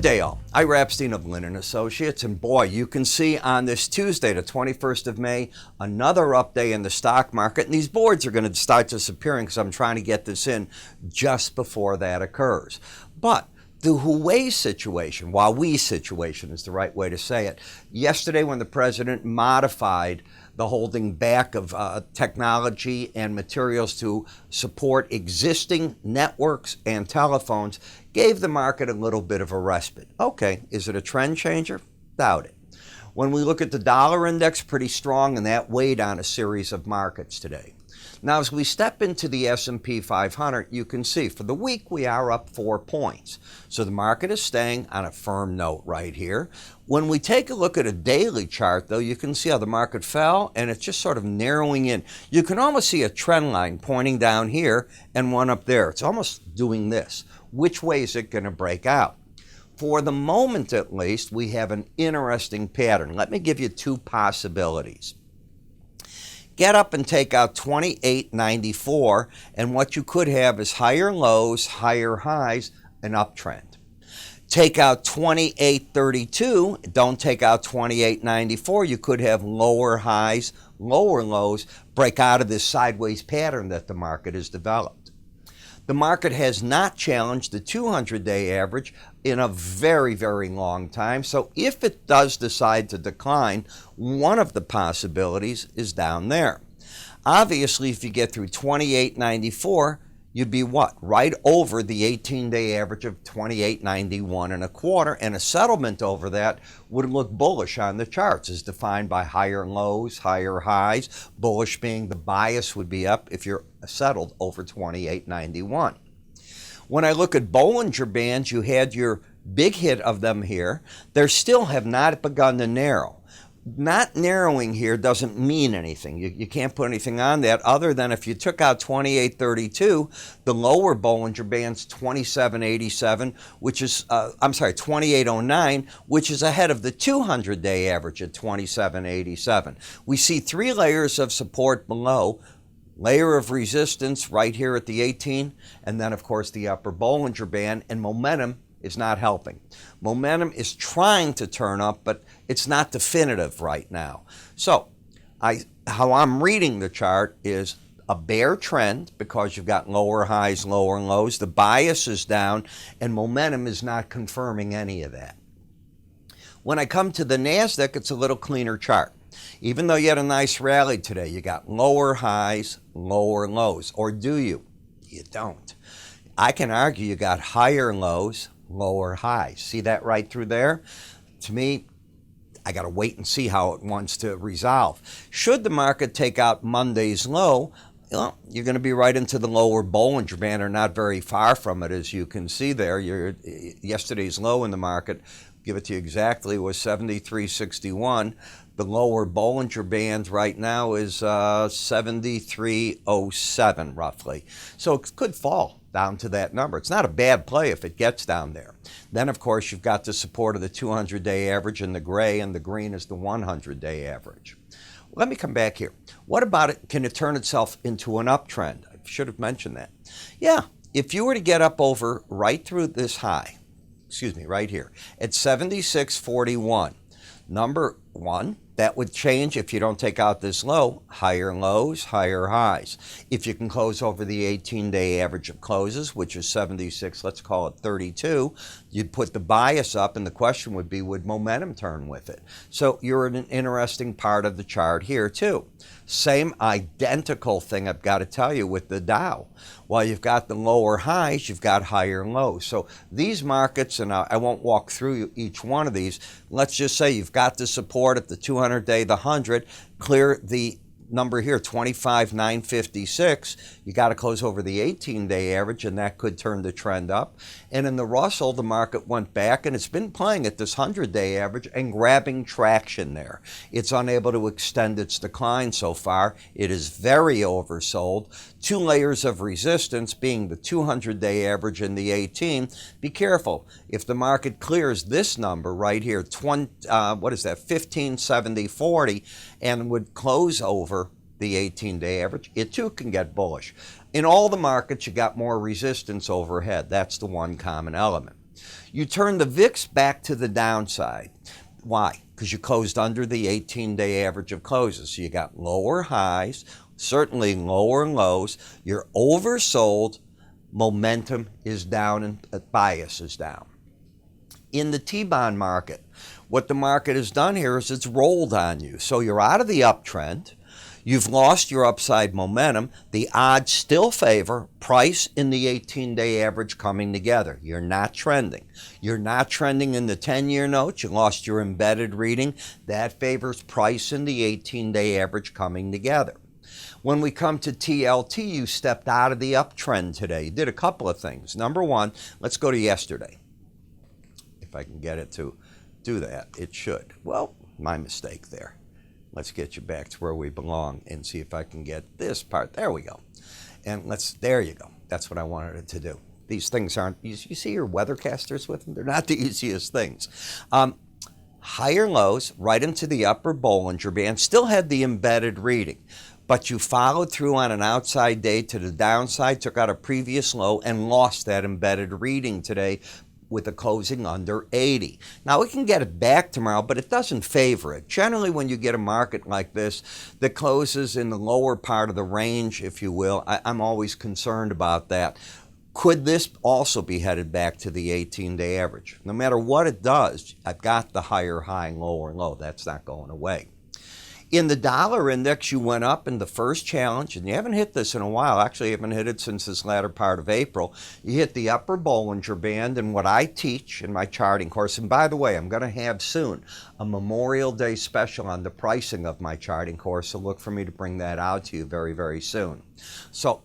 Good day all. Ira Epstein of Linn Associates, and boy, you can see on this Tuesday, the 21st of May, another update in the stock market, and these boards are going to start disappearing because I'm trying to get this in just before that occurs. But the Huawei situation, Huawei situation is the right way to say it, yesterday when the president modified the holding back of technology and materials to support existing networks and telephones, gave the market a little bit of a respite. Okay, is it a trend changer? Doubt it. When we look at the dollar index, pretty strong, and that weighed on a series of markets today. Now, as we step into the S&P 500, you can see for the week we are up 4 points. So the market is staying on a firm note right here. When we take a look at a daily chart, though, you can see how the market fell, and it's just sort of narrowing in. You can almost see a trend line pointing down here and one up there. It's almost doing this. Which way is it going to break out? For the moment, at least, we have an interesting pattern. Let me give you two possibilities. Get up and take out 28.94, and what you could have is higher lows, higher highs, an uptrend. Take out 28.32, don't take out 28.94, you could have lower highs, lower lows, break out of this sideways pattern that the market has developed. The market has not challenged the 200-day average in a very, very long time. So if it does decide to decline, one of the possibilities is down there. Obviously, if you get through 28.94, you'd be what? Right over the 18-day average of 28.91 and a quarter, and a settlement over that would look bullish on the charts as defined by higher lows, higher highs, bullish being the bias would be up if you're settled over 28.91. When I look at Bollinger Bands, you had your big hit of them here. They still have not begun to narrow. Not narrowing here doesn't mean anything. You can't put anything on that other than if you took out 28.32, the lower Bollinger Band's 27.87, which is, 28.09, which is ahead of the 200-day average at 27.87. We see three layers of support below. Layer of resistance right here at the 18, and then, of course, the upper Bollinger Band, and momentum is not helping. Momentum is trying to turn up, but it's not definitive right now. So how I'm reading the chart is a bear trend because you've got lower highs, lower lows. The bias is down, and momentum is not confirming any of that. When I come to the NASDAQ, it's a little cleaner chart. Even though you had a nice rally today, you got lower highs, lower lows. Or do you? You don't. I can argue you got higher lows, lower highs. See that right through there? To me, I got to wait and see how it wants to resolve. Should the market take out Monday's low, well, you're going to be right into the lower Bollinger Band, or not very far from it, as you can see there. Yesterday's low in the market, give it to you exactly, was 73.61. The lower Bollinger Band right now is 73.07 roughly. So it could fall down to that number. It's not a bad play if it gets down there. Then, of course, you've got the support of the 200-day average in the gray, and the green is the 100-day average. Let me come back here. What about it? Can it turn itself into an uptrend? I should have mentioned that. Yeah, if you were to get up over right through this high, right here, at 76.41, number one, that would change if you don't take out this low, higher lows, higher highs. If you can close over the 18-day average of closes, which is 76, let's call it 32, you'd put the bias up, and the question would be, would momentum turn with it? So you're in an interesting part of the chart here, too. Same identical thing I've got to tell you with the Dow. While you've got the lower highs, you've got higher lows. So these markets, and I won't walk through each one of these, let's just say you've got the support at the 200-day, the 100, clear the number here, 25,956, you got to close over the 18-day average, and that could turn the trend up. And in the Russell, the market went back, and it's been playing at this 100-day average and grabbing traction there. It's unable to extend its decline so far. It is very oversold. Two layers of resistance being the 200-day average and the 18. Be careful. If the market clears this number right here, 1570.40, and would close over the 18-day average, it too can get bullish. In all the markets, you got more resistance overhead. That's the one common element. You turn the VIX back to the downside. Why? Because you closed under the 18-day average of closes. So you got lower highs, certainly lower lows. You're oversold. Momentum is down and bias is down. In the T-bond market, what the market has done here is it's rolled on you. So you're out of the uptrend. You've lost your upside momentum. The odds still favor price in the 18-day average coming together. You're not trending. You're not trending in the 10-year notes. You lost your embedded reading. That favors price in the 18-day average coming together. When we come to TLT, you stepped out of the uptrend today. You did a couple of things. Number one, let's go to yesterday. If I can get it to do that, it should. Well, my mistake there. Let's get you back to where we belong and see if I can get this part. There we go. And there you go. That's what I wanted it to do. These things aren't, you see your weathercasters with them? They're not the easiest things. Higher lows right into the upper Bollinger Band, still had the embedded reading. But you followed through on an outside day to the downside, took out a previous low, and lost that embedded reading today with a closing under 80. Now, we can get it back tomorrow, but it doesn't favor it. Generally, when you get a market like this that closes in the lower part of the range, if you will, I'm always concerned about that. Could this also be headed back to the 18-day average? No matter what it does, I've got the higher high and lower low. That's not going away. In the dollar index, you went up in the first challenge, and you haven't hit this in a while. Actually, you haven't hit it since this latter part of April. You hit the upper Bollinger Band, and what I teach in my charting course, and by the way, I'm going to have soon a Memorial Day special on the pricing of my charting course, so look for me to bring that out to you very, very soon. So,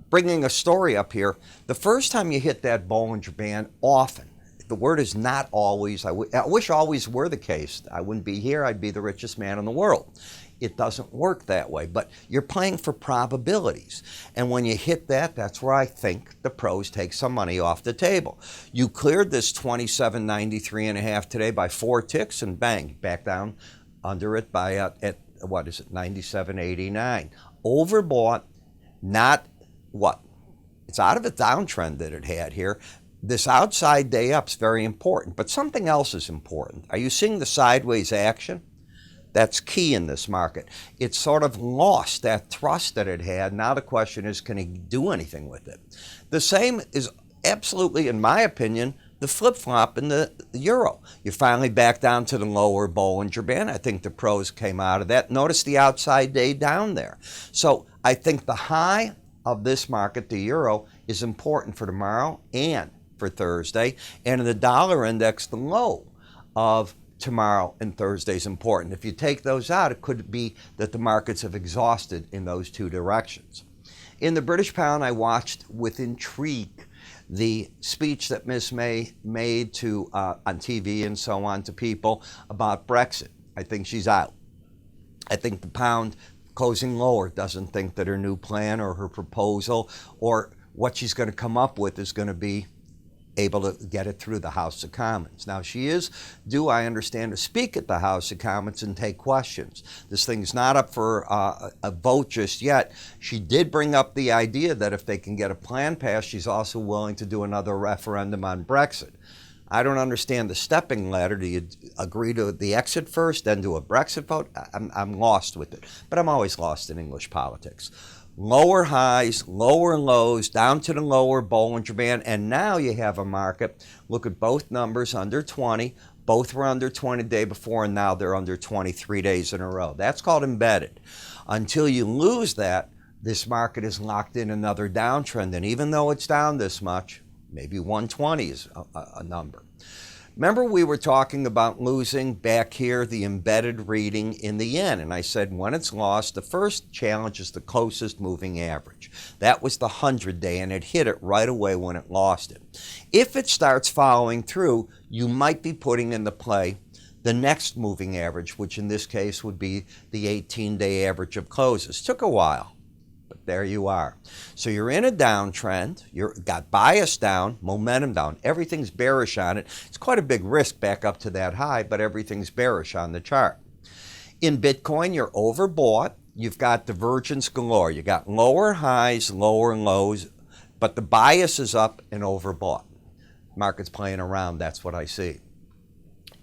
bringing a story up here, the first time you hit that Bollinger Band, often, the word is not always. I wish always were the case. I wouldn't be here. I'd be the richest man in the world. It doesn't work that way. But you're playing for probabilities. And when you hit that, that's where I think the pros take some money off the table. You cleared this 27.93.5 today by 4 ticks, and bang, back down under it by at what is it, 97.89. Overbought, not what? It's out of a downtrend that it had here. This outside day up is very important, but something else is important. Are you seeing the sideways action? That's key in this market. It's sort of lost that thrust that it had. Now the question is, can it do anything with it? The same is absolutely, in my opinion, the flip-flop in the euro. You're finally back down to the lower Bollinger Band. I think the pros came out of that. Notice the outside day down there. So I think the high of this market, the euro, is important for tomorrow and for Thursday, and in the dollar index, the low of tomorrow and Thursday is important. If you take those out, it could be that the markets have exhausted in those two directions. In the British pound, I watched with intrigue the speech that Miss May made to on TV and so on to people about Brexit. I think she's out. I think the pound closing lower doesn't think that her new plan or her proposal or what she's going to come up with is going to be able to get it through the House of Commons. Now, she is due, I understand, to speak at the House of Commons and take questions. This thing's not up for a vote just yet. She did bring up the idea that if they can get a plan passed, she's also willing to do another referendum on Brexit. I don't understand the stepping ladder. Do you agree to the exit first, then do a Brexit vote? I'm lost with it, but I'm always lost in English politics. Lower highs, lower lows, down to the lower Bollinger Band, and now you have a market. Look at both numbers under 20. Both were under 20 the day before, and now they're under 23 days in a row. That's called embedded. Until you lose that, this market is locked in another downtrend, and even though it's down this much, maybe 120 is a number. Remember, we were talking about losing back here the embedded reading in the yen, and I said when it's lost, the first challenge is the closest moving average. That was the 100-day, and it hit it right away when it lost it. If it starts following through, you might be putting into play the next moving average, which in this case would be the 18-day average of closes. Took a while. There you are. So you're in a downtrend. You've got bias down, momentum down. Everything's bearish on it. It's quite a big risk back up to that high, but everything's bearish on the chart. In Bitcoin, you're overbought. You've got divergence galore. You got lower highs, lower lows, but the bias is up and overbought. Market's playing around, that's what I see.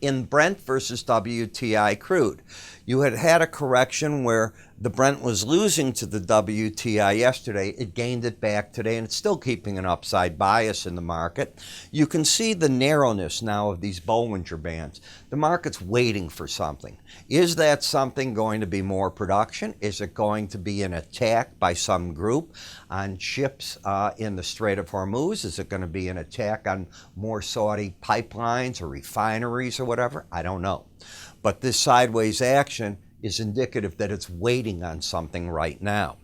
In Brent versus WTI crude, you had a correction where the Brent was losing to the WTI yesterday. It gained it back today, and it's still keeping an upside bias in the market. You can see the narrowness now of these Bollinger Bands. The market's waiting for something. Is that something going to be more production? Is it going to be an attack by some group on ships in the Strait of Hormuz? Is it going to be an attack on more Saudi pipelines or refineries or whatever? I don't know. But this sideways action is indicative that it's waiting on something right now.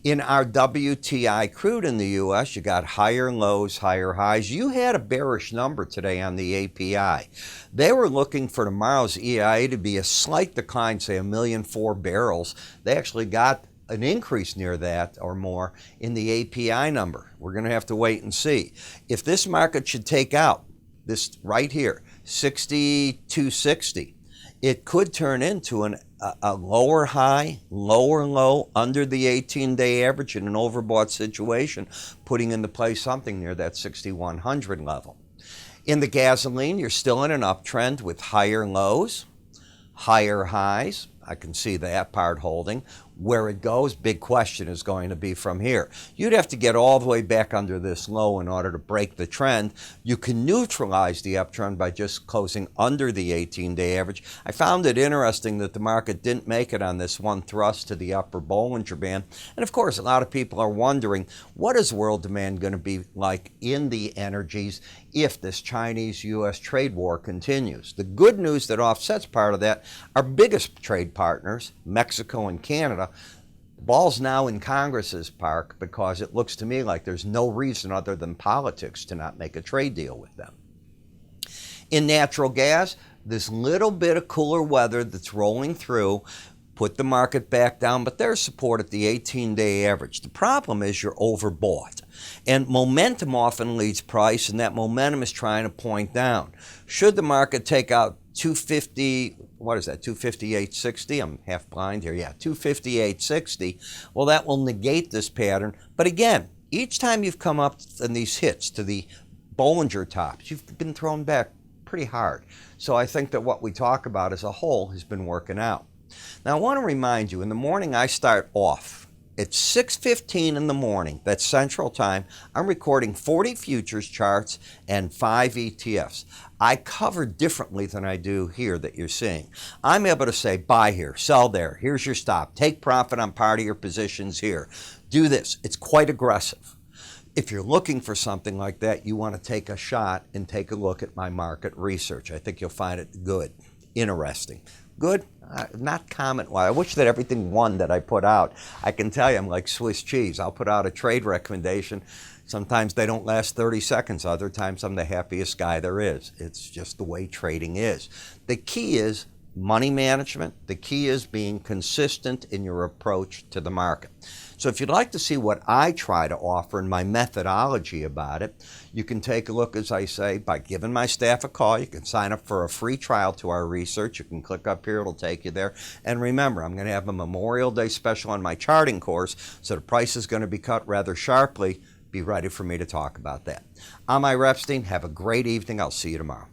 In our WTI crude in the U.S., you got higher lows, higher highs. You had a bearish number today on the API. They were looking for tomorrow's EIA to be a slight decline, say 1,000,004 barrels. They actually got an increase near that or more in the API number. We're going to have to wait and see. If this market should take out this right here, 62.60, it could turn into a lower high, lower low under the 18-day average in an overbought situation, putting into play something near that 6,100 level. In the gasoline, you're still in an uptrend with higher lows, higher highs. I can see that part holding. Where it goes, big question is going to be from here. You'd have to get all the way back under this low in order to break the trend. You can neutralize the uptrend by just closing under the 18-day average. I found it interesting that the market didn't make it on this one thrust to the upper Bollinger Band. And of course, a lot of people are wondering, what is world demand going to be like in the energies if this Chinese-U.S. trade war continues? The good news that offsets part of that, our biggest trade partners, Mexico and Canada, the ball's now in Congress's park because it looks to me like there's no reason other than politics to not make a trade deal with them. In natural gas, this little bit of cooler weather that's rolling through put the market back down, but there's support at the 18-day average. The problem is you're overbought. And momentum often leads price, and that momentum is trying to point down. Should the market take out 250, what is that, 258.60? I'm half blind here. Yeah, 258.60. Well, that will negate this pattern. But again, each time you've come up in these hits to the Bollinger tops, you've been thrown back pretty hard. So I think that what we talk about as a whole has been working out. Now, I want to remind you, in the morning I start off. It's 6:15 in the morning, that's Central Time. I'm recording 40 futures charts and 5 ETFs. I cover differently than I do here that you're seeing. I'm able to say, buy here, sell there, here's your stop, take profit on part of your positions here. Do this. It's quite aggressive. If you're looking for something like that, you want to take a shot and take a look at my market research. I think you'll find it good, interesting. Good, not comment-wise. I wish that everything won that I put out. I can tell you I'm like Swiss cheese. I'll put out a trade recommendation. Sometimes they don't last 30 seconds. Other times I'm the happiest guy there is. It's just the way trading is. The key is money management. The key is being consistent in your approach to the market. So if you'd like to see what I try to offer and my methodology about it, you can take a look, as I say, by giving my staff a call. You can sign up for a free trial to our research. You can click up here. It'll take you there. And remember, I'm going to have a Memorial Day special on my charting course, so the price is going to be cut rather sharply. Be ready for me to talk about that. I'm Ira Epstein. Have a great evening. I'll see you tomorrow.